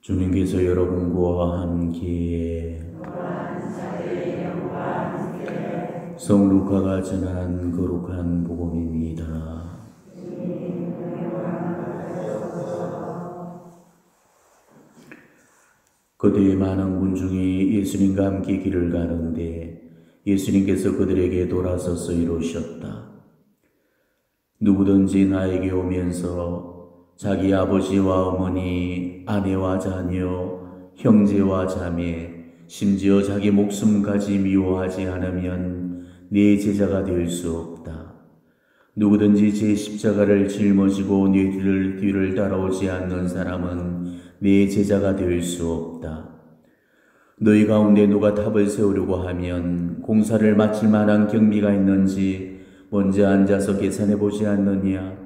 주님께서 여러분과 함께 성 루카가 전한 거룩한 복음입니다. 그때 많은 군중이 예수님과 함께 길을 가는데 예수님께서 그들에게 돌아서서 이루셨다. 누구든지 나에게 오면서 자기 아버지와 어머니, 아내와 자녀, 형제와 자매, 심지어 자기 목숨까지 미워하지 않으면 내 제자가 될 수 없다. 누구든지 제 십자가를 짊어지고 내 뒤를 따라오지 않는 사람은 내 제자가 될 수 없다. 너희 가운데 누가 탑을 세우려고 하면 공사를 마칠 만한 경비가 있는지 먼저 앉아서 계산해 보지 않느냐?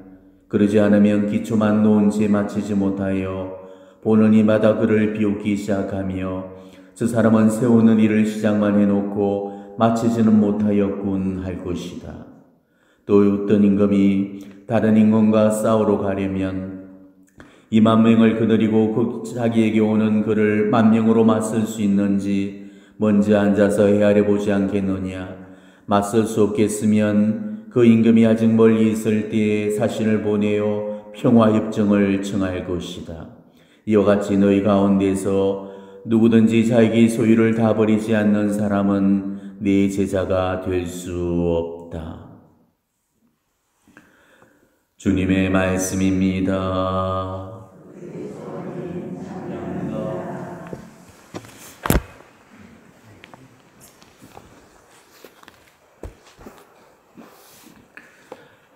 그러지 않으면 기초만 놓은 채 마치지 못하여 보는 이마다 그를 비웃기 시작하며 저 사람은 세우는 일을 시작만 해놓고 마치지는 못하였군 할 것이다. 또 어떤 임금이 다른 임금과 싸우러 가려면 2만 명을 거느리고 자기에게 오는 그를 1,000,000명으로 맞설 수 있는지 먼저 앉아서 헤아려 보지 않겠느냐? 맞설 수 없겠으면 그 임금이 아직 멀리 있을 때에 사신을 보내어 평화협정을 청할 것이다. 이와 같이 너희 가운데서 누구든지 자기 소유를 다 버리지 않는 사람은 네 제자가 될 수 없다. 주님의 말씀입니다.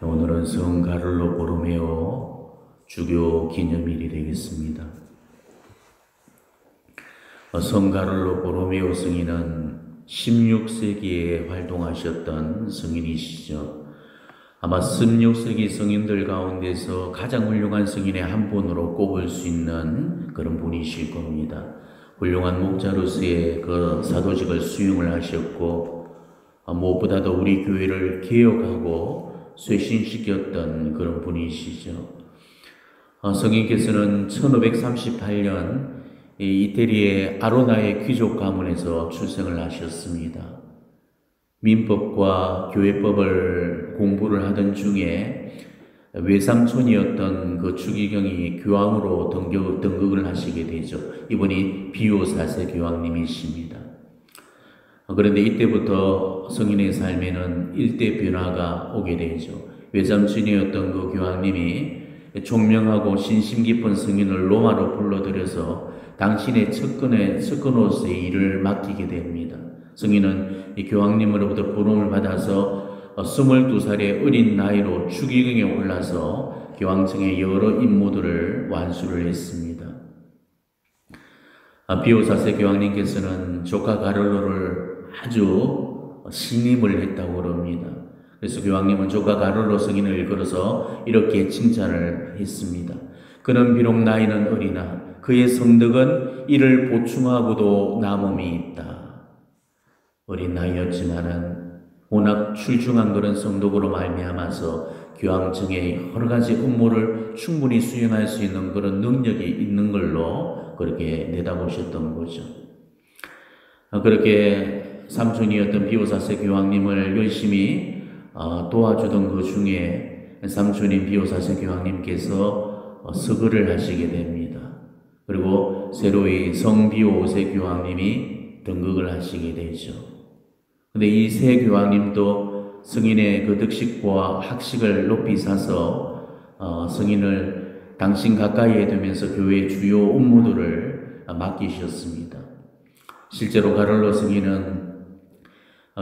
오늘은 성 가를로 보로메오 주교 기념일이 되겠습니다. 성 가를로 보로메오 성인은 16세기에 활동하셨던 성인이시죠. 아마 16세기 성인들 가운데서 가장 훌륭한 성인의 한 분으로 꼽을 수 있는 그런 분이실 겁니다. 훌륭한 목자로서의 그 사도직을 수행을 하셨고 무엇보다도 우리 교회를 개혁하고 쇄신시켰던 그런 분이시죠. 성인께서는 1538년 이태리의 아로나의 귀족 가문에서 출생을 하셨습니다. 민법과 교회법을 공부를 하던 중에 외삼촌이었던 그 추기경이 교황으로 등극을 하시게 되죠. 이분이 비오 4세 교황님이십니다. 그런데 이때부터 성인의 삶에는 일대 변화가 오게 되죠. 외삼촌이었던 그 교황님이 총명하고 신심 깊은 성인을 로마로 불러들여서 당신의 측근으로서의 일을 맡기게 됩니다. 성인은 이 교황님으로부터 부름을 받아서 22살의 어린 나이로 추기경에 올라서 교황청의 여러 임무들을 완수를 했습니다. 비오 4세 교황님께서는 조카 가를로를 아주 신임을 했다고 그럽니다. 그래서 교황님은 조카 가를로 성인을 일컬어서 이렇게 칭찬을 했습니다. 그는 비록 나이는 어리나 그의 성덕은 이를 보충하고도 남음이 있다. 어린 나이였지만은 워낙 출중한 그런 성덕으로 말미암아서 교황청의 여러 가지 업무를 충분히 수행할 수 있는 그런 능력이 있는 걸로 그렇게 내다보셨던 거죠. 그렇게 삼촌이었던 비오 4세 교황님을 열심히 도와주던 그 중에 삼촌인 비오 4세 교황님께서 서거를 하시게 됩니다. 그리고 새로이 성 비오 5세 교황님이 등극을 하시게 되죠. 근데 이 세 교황님도 성인의 그 덕식과 학식을 높이 사서 성인을 당신 가까이에 두면서 교회의 주요 업무들을 맡기셨습니다. 실제로 가를로 성인은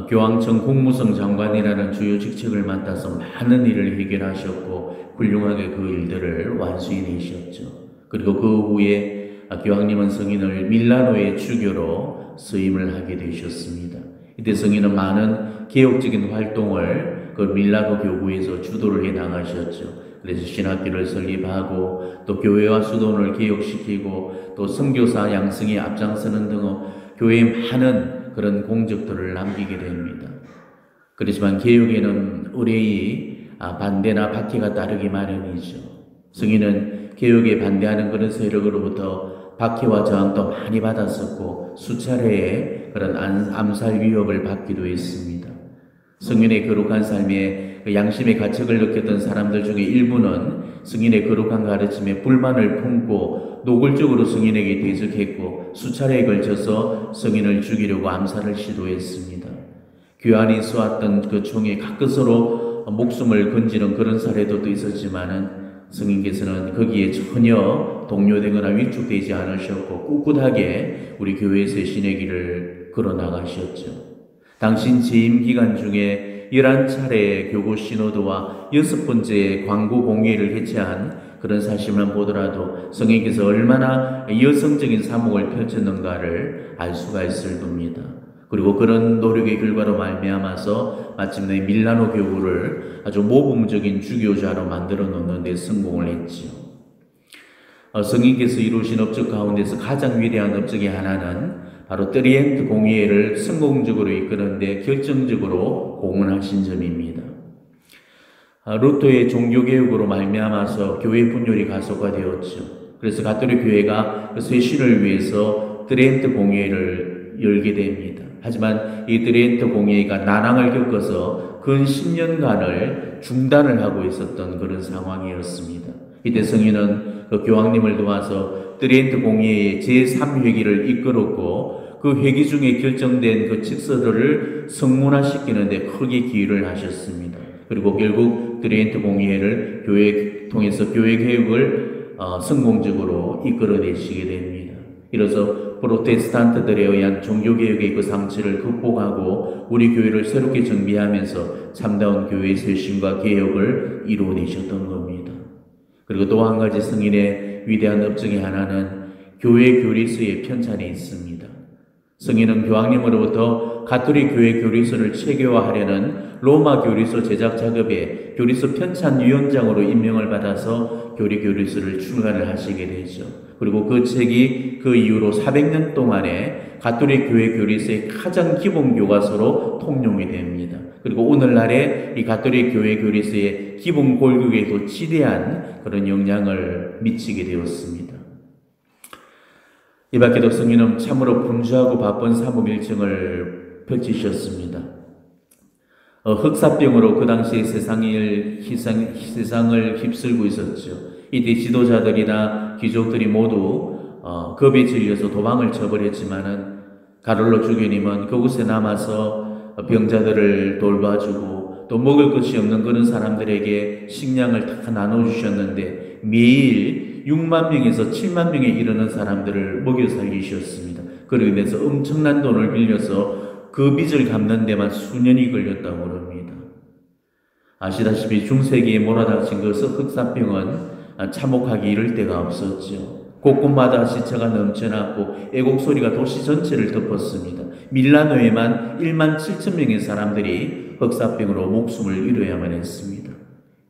교황청 국무성 장관이라는 주요 직책을 맡아서 많은 일을 해결하셨고 훌륭하게 그 일들을 완수해내셨죠. 그리고 그 후에 교황님은 성인을 밀라노의 주교로 서임을 하게 되셨습니다. 이때 성인은 많은 개혁적인 활동을 그 밀라노 교구에서 주도를 해 나가셨죠. 그래서 신학교를 설립하고 또 교회와 수도원을 개혁시키고 또 선교사 양성에 앞장서는 등 교회에 많은 그런 공적들을 남기게 됩니다. 그렇지만 개혁에는 의뢰의 반대나 박해가 따르기 마련이죠. 성인은 개혁에 반대하는 그런 세력으로부터 박해와 저항도 많이 받았었고 수차례의 그런 암살 위협을 받기도 했습니다. 성인의 거룩한 삶에 그 양심의 가책을 느꼈던 사람들 중에 일부는 성인의 거룩한 가르침에 불만을 품고 노골적으로 성인에게 대적했고 수차례에 걸쳐서 성인을 죽이려고 암살을 시도했습니다. 교회 안에 쏘았던 그 총에 가까스로 목숨을 건지는 그런 사례도 또 있었지만은 성인께서는 거기에 전혀 동요되거나 위축되지 않으셨고 꿋꿋하게 우리 교회에서의 신의 길을 걸어나가셨죠. 당신 재임 기간 중에 11차례의 교구 시노드와 6번째 광고 공회를 개최한 그런 사실만 보더라도 성인께서 얼마나 여성적인 사목을 펼쳤는가를 알 수가 있을 겁니다. 그리고 그런 노력의 결과로 말미암아서 마침내 밀라노 교구를 아주 모범적인 주교자로 만들어 놓는 데 성공을 했지요. 성인께서 이루신 업적 가운데서 가장 위대한 업적의 하나는 바로 트리엔트 공의회를 성공적으로 이끄는 데 결정적으로 공헌하신 점입니다. 루터의 종교개혁으로 말미암아서 교회 분열이 가속화되었죠. 그래서 가톨릭 교회가 그 쇄신을 위해서 트리엔트 공의회를 열게 됩니다. 하지만 이 트리엔트 공의회가 난항을 겪어서 근 10년간을 중단을 하고 있었던 그런 상황이었습니다. 이때 성인은 그 교황님을 도와서 트리엔트 공의회의 제3회기를 이끌었고 그 회기 중에 결정된 그 직서들을 성문화시키는 데 크게 기여를 하셨습니다. 그리고 결국 트리엔트 공의회를 교회 통해서 교회 개혁을 성공적으로 이끌어내시게 됩니다. 이로써 프로테스탄트들에 의한 종교개혁의 그 상처를 극복하고 우리 교회를 새롭게 정비하면서 참다운 교회의 쇄신과 개혁을 이루어내셨던 겁니다. 그리고 또 한 가지 성인의 위대한 업적의 하나는 교회 교리서의 편찬이 있습니다. 성인은 교황님으로부터 가톨릭 교회 교리서를 체계화하려는 로마 교리서 제작 작업에 교리서 편찬 위원장으로 임명을 받아서 교리서를 출간을 하시게 되죠. 그리고 그 책이 그 이후로 400년 동안에 가톨릭 교회 교리서의 가장 기본 교과서로 통용이 됩니다. 그리고 오늘날의 이 가톨릭 교회 교리서의 기본 골격에도 지대한 그런 영향을 미치게 되었습니다. 이 밖에도 성인은 참으로 분주하고 바쁜 사목 일정을 펼치셨습니다. 흑사병으로 그 당시에 세상을 휩쓸고 있었죠. 이때 지도자들이나 귀족들이 모두 겁에 질려서 도망을 쳐버렸지만은 가롤로 주교님은 그곳에 남아서 병자들을 돌봐주고 또 먹을 것이 없는 그런 사람들에게 식량을 다 나눠주셨는데 매일 6만 명에서 7만 명에 이르는 사람들을 먹여 살리셨습니다. 그로 인해서 엄청난 돈을 빌려서 그 빚을 갚는 데만 수년이 걸렸다고 합니다. 아시다시피 중세기에 몰아닥친 그 흑사병은 참혹하기 이를 데가 없었죠. 곳곳마다 시체가 넘쳐났고 애곡 소리가 도시 전체를 덮었습니다. 밀라노에만 1만 7천 명의 사람들이 흑사병으로 목숨을 잃어야만 했습니다.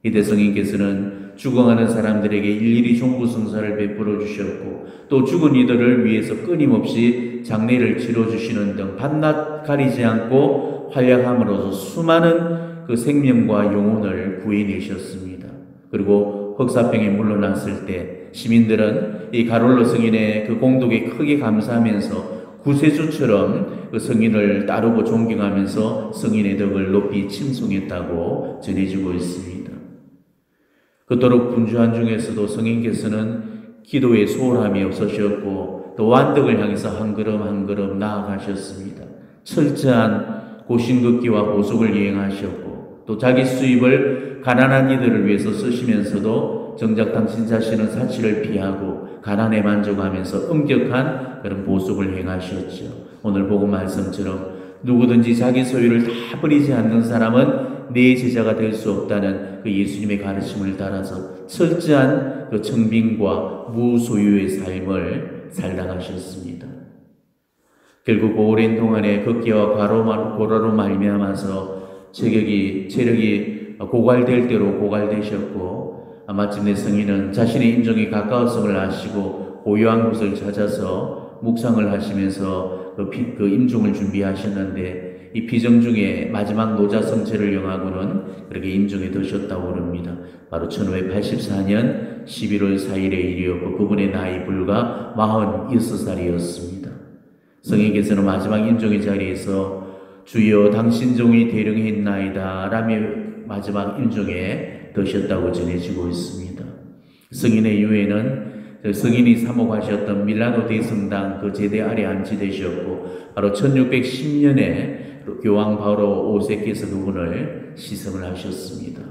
이때 성인께서는 죽어가는 사람들에게 일일이 종부성사를 베풀어 주셨고 또 죽은 이들을 위해서 끊임없이 장례를 치러 주시는 등 밤낮 가리지 않고 활약함으로써 수많은 그 생명과 영혼을 구해내셨습니다. 그리고 흑사병에 물러났을 때 시민들은 이 가롤로 성인의 그 공덕에 크게 감사하면서 구세주처럼 그 성인을 따르고 존경하면서 성인의 덕을 높이 칭송했다고 전해지고 있습니다. 그토록 분주한 중에서도 성인께서는 기도에 소홀함이 없으셨고 또 완덕을 향해서 한 걸음 한 걸음 나아가셨습니다. 철저한 고신극기와 보속을 이행하셨고 또 자기 수입을 가난한 이들을 위해서 쓰시면서도 정작 당신 자신은 사치를 피하고 가난에 만족하면서 엄격한 그런 보속을 행하셨죠. 오늘 복음 말씀처럼 누구든지 자기 소유를 다 버리지 않는 사람은 내 제자가 될 수 없다는 그 예수님의 가르침을 따라서 철저한 그 청빈과 무소유의 삶을 살다가셨습니다. 결국 오랜 동안의 극기와 고라로 말미암아서 체력이 고갈될 대로 고갈되셨고 마침내 성인은 자신의 인종이 가까웠음을 아시고 고요한 곳을 찾아서 묵상을 하시면서 그 임종을 준비하셨는데 이 비정 중에 마지막 노자성체를 영하고는 그렇게 임종이 되셨다고 합니다. 바로 1584년 11월 4일의 일이었고 그분의 나이 불과 46살이었습니다. 성인께서는 마지막 임종의 자리에서 주여 당신 종이 대령했나이다 라며 마지막 임종에 드셨다고 전해지고 있습니다. 성인의 이후에는 성인이 사목하셨던 밀라노 대성당 그 제대 아래 안치되셨고 바로 1610년에 교황 바오로 5세께서 그분을 시성을 하셨습니다.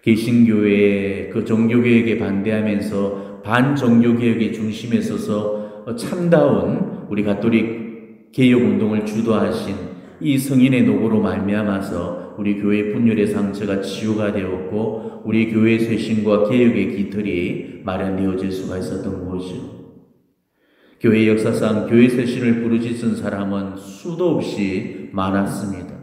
개신교의 그 종교개혁에 반대하면서 반종교개혁의 중심에 서서 참다운 우리 가톨릭 개혁운동을 주도하신 이 성인의 노고로 말미암아서 우리 교회 분열의 상처가 치유가 되었고 우리 교회 쇄신과 개혁의 기틀이 마련되어질 수가 있었던 거죠. 교회 역사상 교회 쇄신을 부르짖은 사람은 수도 없이 많았습니다.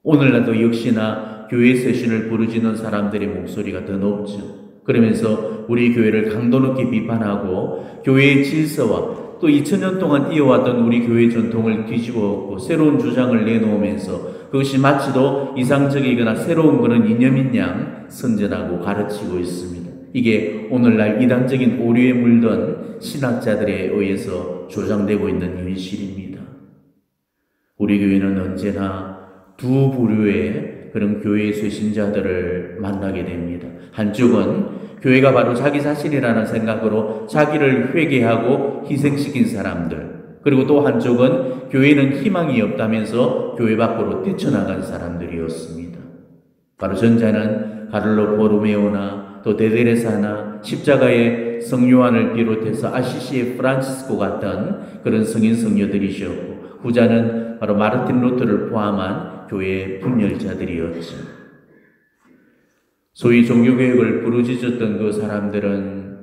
오늘날도 역시나 교회 쇄신을 부르짖는 사람들의 목소리가 더 높죠. 그러면서 우리 교회를 강도 높게 비판하고 교회의 질서와 또 2000년 동안 이어왔던 우리 교회 전통을 뒤집어엎고 새로운 주장을 내놓으면서 그것이 마치도 이상적이거나 새로운 그런 이념인 양 선전하고 가르치고 있습니다. 이게 오늘날 이단적인 오류에 물든 신학자들에 의해서 조장되고 있는 현실입니다. 우리 교회는 언제나 두 부류의 그런 교회 쇄신자들을 만나게 됩니다. 한쪽은 교회가 바로 자기 자신이라는 생각으로 자기를 회개하고 희생시킨 사람들, 그리고 또 한쪽은 교회는 희망이 없다면서 교회 밖으로 뛰쳐나간 사람들이었습니다. 바로 전자는 가를로 보르메오나 또 데데레사나 십자가의 성요한을 비롯해서 아시시의 프란치스코 같은 그런 성인 성녀들이셨고, 후자는 바로 마르틴 루터를 포함한 교회의 분열자들이었죠. 소위 종교개혁을 부르짖었던 그 사람들은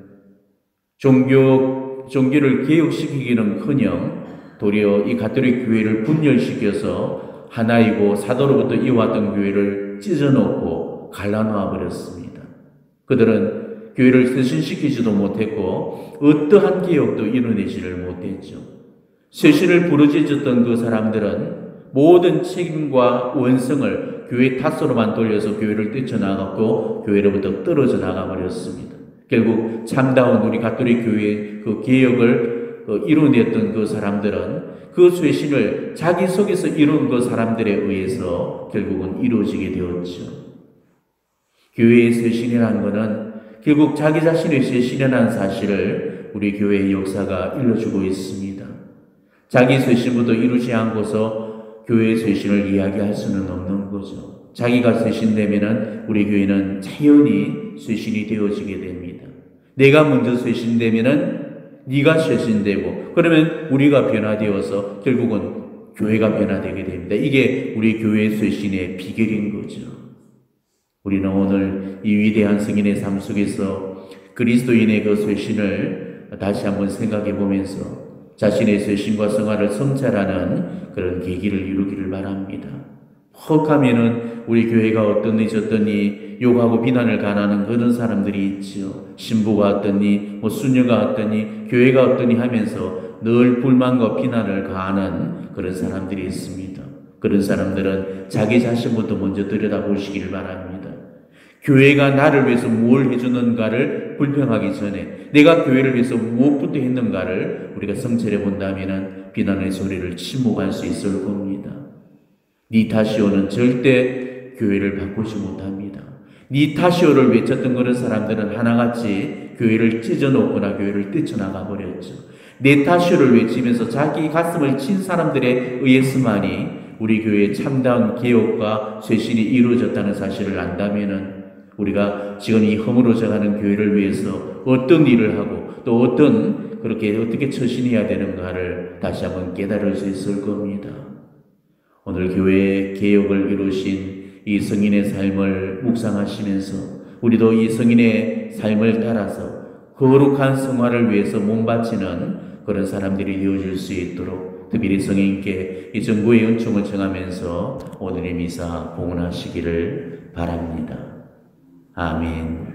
종교를 개혁시키기는커녕 도리어 이 가톨릭 교회를 분열시켜서 하나이고 사도로부터 이어왔던 교회를 찢어놓고 갈라놓아 버렸습니다. 그들은 교회를 쇄신시키지도 못했고 어떠한 개혁도 이뤄내지를 못했죠. 쇄신을 부르짖었던 그 사람들은 모든 책임과 원성을 교회 탓으로만 돌려서 교회를 뛰쳐나갔고 교회로부터 떨어져 나가버렸습니다. 결국 참다운 우리 가톨릭 교회의 그 개혁을 이뤄냈던 그 사람들은 그 쇄신을 자기 속에서 이룬 그 사람들에 의해서 결국은 이루어지게 되었죠. 교회의 쇄신이라는 것은 결국 자기 자신의 쇄신이라는 사실을 우리 교회의 역사가 일러주고 있습니다. 자기 쇄신부터 이루지 않고서 교회의 쇄신을 이야기할 수는 없는 거죠. 자기가 쇄신되면은 우리 교회는 자연히 쇄신이 되어지게 됩니다. 내가 먼저 쇄신되면은 네가 쇄신되고, 그러면 우리가 변화되어서 결국은 교회가 변화되게 됩니다. 이게 우리 교회 쇄신의 비결인 거죠. 우리는 오늘 이 위대한 성인의 삶 속에서 그리스도인의 그 쇄신을 다시 한번 생각해 보면서 자신의 쇄신과 성화를 성찰하는 그런 계기를 이루기를 바랍니다. 혹하면은 우리 교회가 어떠니 저떠니 욕하고 비난을 가하는 그런 사람들이 있지요. 신부가 어떠니 수녀가 어떠니 교회가 어떠니 하면서 늘 불만과 비난을 가하는 그런 사람들이 있습니다. 그런 사람들은 자기 자신부터 먼저 들여다보시기를 바랍니다. 교회가 나를 위해서 뭘 해주는가를 불평하기 전에 내가 교회를 위해서 무엇부터 했는가를 우리가 성찰해 본다면 비난의 소리를 침묵할 수 있을 겁니다. 니 타시오는 절대 교회를 바꾸지 못합니다. 니 타시오를 외쳤던 그런 사람들은 하나같이 교회를 찢어놓거나 교회를 뛰쳐나가 버렸죠. 네 타시오를 외치면서 자기 가슴을 친 사람들에 의해서만이 우리 교회의 참다운 개혁과 쇄신이 이루어졌다는 사실을 안다면은 우리가 지금 이 허물어져가는 교회를 위해서 어떤 일을 하고 또 어떻게 처신해야 되는가를 다시 한번 깨달을 수 있을 겁니다. 오늘 교회의 개혁을 이루신 이 성인의 삶을 묵상하시면서 우리도 이 성인의 삶을 따라서 거룩한 성화를 위해서 몸바치는 그런 사람들이 되어질 수 있도록 특별히 성인께 이 전구의 은총을 청하면서 오늘의 미사 봉헌하시기를 바랍니다. 아멘.